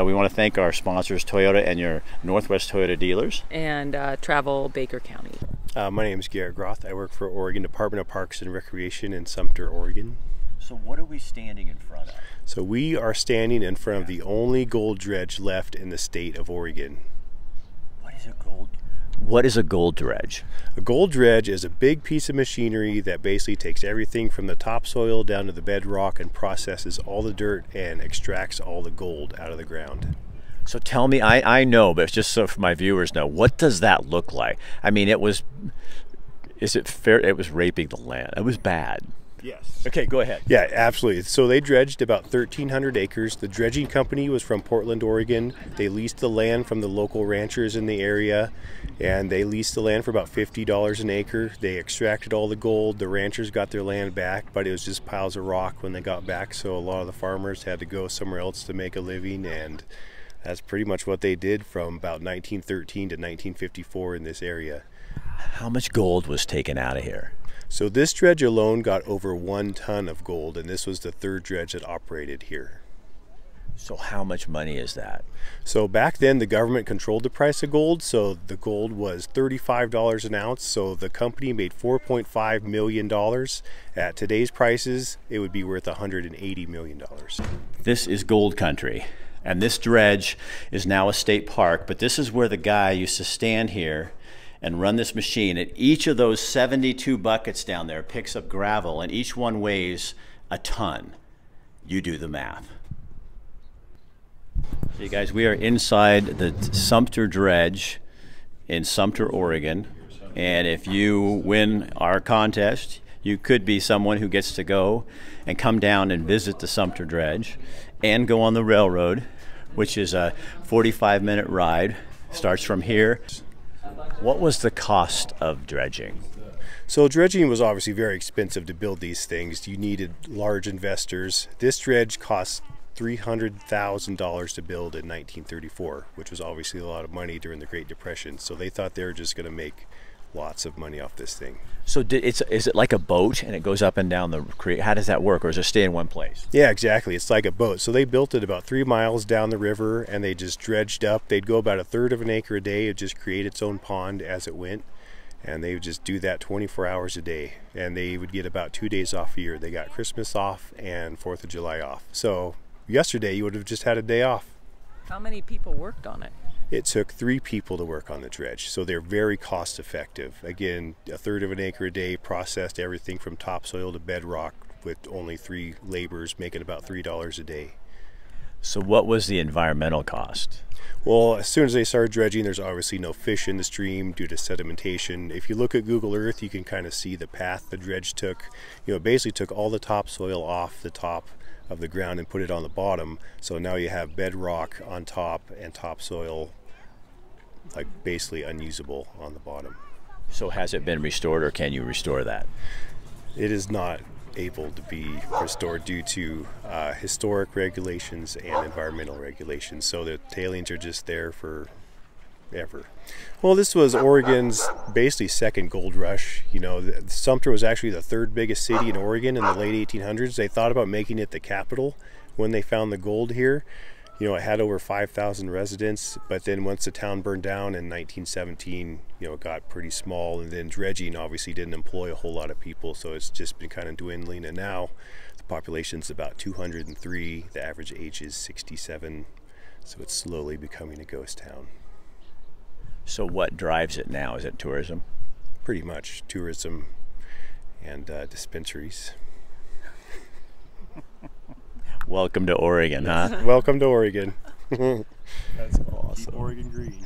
we want to thank our sponsors, Toyota and your Northwest Toyota dealers. And Travel Baker County. My name is Garrett Groth. I work for Oregon Department of Parks and Recreation in Sumpter, Oregon. So what are we standing in front of? So we are standing in front of the only gold dredge left in the state of Oregon. What is a gold dredge? A gold dredge is a big piece of machinery that basically takes everything from the topsoil down to the bedrock and processes all the dirt and extracts all the gold out of the ground. So tell me, I know, but just so my viewers know, what does that look like? I mean, is it fair? It was raping the land. It was bad. Yes. Okay, go ahead. Yeah, absolutely. So they dredged about 1,300 acres. The dredging company was from Portland, Oregon. They leased the land from the local ranchers in the area, and they leased the land for about $50 an acre. They extracted all the gold. The ranchers got their land back, but it was just piles of rock when they got back, so a lot of the farmers had to go somewhere else to make a living, and that's pretty much what they did from about 1913 to 1954 in this area. How much gold was taken out of here? So this dredge alone got over 1 ton of gold, and this was the third dredge that operated here. So how much money is that? So back then the government controlled the price of gold, so the gold was $35 an ounce, so the company made $4.5 million. At today's prices, it would be worth $180 million. This is gold country, and this dredge is now a state park, but this is where the guy used to stand here and run this machine. And each of those 72 buckets down there picks up gravel, and each one weighs a ton. You do the math. So you guys, we are inside the Sumpter Dredge in Sumpter, Oregon. And if you win our contest, you could be someone who gets to go and come down and visit the Sumpter Dredge and go on the railroad, which is a 45-minute ride. Starts from here. What was the cost of dredging? So dredging was obviously very expensive to build these things. You needed large investors. This dredge cost $300,000 to build in 1934, which was obviously a lot of money during the Great Depression. So they thought they were just going to make lots of money off this thing. So is it like a boat and it goes up and down the creek? How does that work, or does it stay in one place? Yeah, exactly. It's like a boat. So they built it about 3 miles down the river, and they just dredged up. They'd go about 1/3 of an acre a day. It just create its own pond as it went, and they would just do that 24 hours a day. And they would get about 2 days off a year. They got Christmas off and 4th of July off. So yesterday you would have just had a day off. How many people worked on it? It took 3 people to work on the dredge, so they're very cost effective. Again, 1/3 of an acre a day, processed everything from topsoil to bedrock with only 3 laborers, making about $3 a day. So what was the environmental cost? Well, as soon as they started dredging, there's obviously no fish in the stream due to sedimentation. If you look at Google Earth, you can kind of see the path the dredge took. You know, it basically took all the topsoil off the top of the ground and put it on the bottom. So now you have bedrock on top and topsoil like basically unusable on the bottom. So has it been restored, or can you restore that? It is not able to be restored due to historic regulations and environmental regulations. So the tailings are just there for ever. Well, this was Oregon's basically second gold rush. You know, Sumpter was actually the 3rd biggest city in Oregon in the late 1800s. They thought about making it the capital when they found the gold here. You know, it had over 5,000 residents, but then once the town burned down in 1917, you know, it got pretty small, and then dredging obviously didn't employ a whole lot of people, so it's just been kind of dwindling, and now the population's about 203, the average age is 67, so it's slowly becoming a ghost town. So what drives it now? Is it tourism? Pretty much tourism and dispensaries. Welcome to Oregon, huh? Welcome to Oregon. That's awesome. Keep Oregon green.